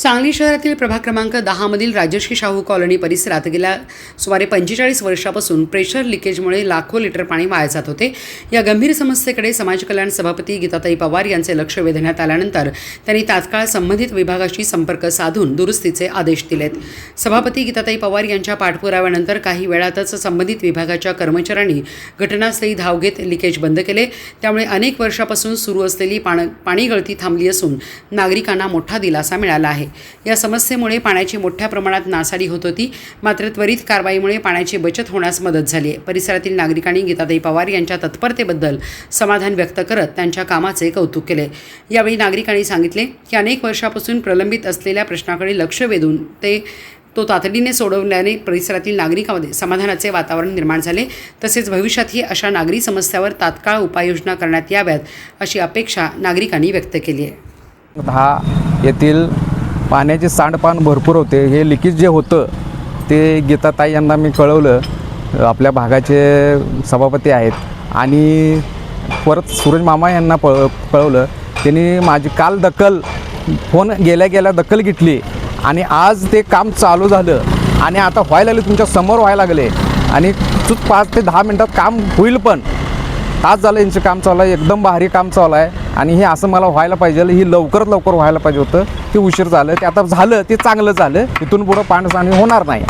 सांगली शहरातील प्रभाग क्रमांक 10 मधील राजर्षी शाहू कॉलनी परिसरात गेल्या सुमारे 45 वर्षापासून प्रेशर लिकेजमुळे लाखो लिटर पाणी वाया जात होते। या गंभीर समस्येकडे समाज कल्याण सभापती गीताताई पवार यांचे लक्ष वेधण्यात आल्यानंतर त्यांनी तात्काळ संबंधित विभागाशी संपर्क साधून दुरुस्तीचे आदेश दिलेत। सभापती गीताताई पवार यांच्या पाठपुराव्यानंतर काही वेळातच संबंधित विभागाच्या कर्मचाऱ्यांनी घटनास्थळी धाव घेत लिकेज बंद केले। त्यामुळे अनेक वर्षापासून सुरू असलेली पाणी गळती थांबली असून नागरिकांना मोठा दिलासा मिळाला आहे। या समस्येमुळे पाण्याची मोठ्या प्रमाणात नासाडी होत होती, मात्र त्वरित कारवाईमुळे पाण्याची बचत होण्यास मदत झाली आहे। परिसरातील नागरिकांनी गीताताई पवार यांच्या तत्परतेबद्दल समाधान व्यक्त करत त्यांच्या कामाचे कौतुक केले। यावेळी नागरिकांनी सांगितले की अनेक वर्षापासून प्रलंबित असलेल्या प्रश्नाकडे लक्ष वेधून तो तातडीने सोडवल्याने परिसरातील नागरिकांमध्ये समाधानाचे वातावरण निर्माण झाले। तसेच भविष्यातही अशा नागरी समस्यावर तात्काळ उपाययोजना करण्यात याव्यात अशी अपेक्षा नागरिकांनी व्यक्त केली आहे। 10 येथील पाण्याचे सांडपाण भरपूर होते। हे लिकेज जे होतं ते गीताताई यांना मी कळवलं, आपल्या भागाचे सभापती आहेत, आणि परत सूरज मामा यांना कळवलं। त्यांनी माझी काल फोन गेल्या दखल घेतली आणि आज ते काम चालू झालं आणि आता व्हायला लागले, तुमच्या समोर व्हायला लागले आणि 5 ते 10 मिनटात काम होईल। पण तास झालं यांचं काम चालू आहे, एकदम भारी काम चालू आहे आणि हे असं मला व्हायला पाहिजे, ही लवकरात लवकर व्हायला पाहिजे होतं। ते उशीर झालं, ते आता झालं, ते चांगलं झालं। इथून पुढं पाणी होणार नाही।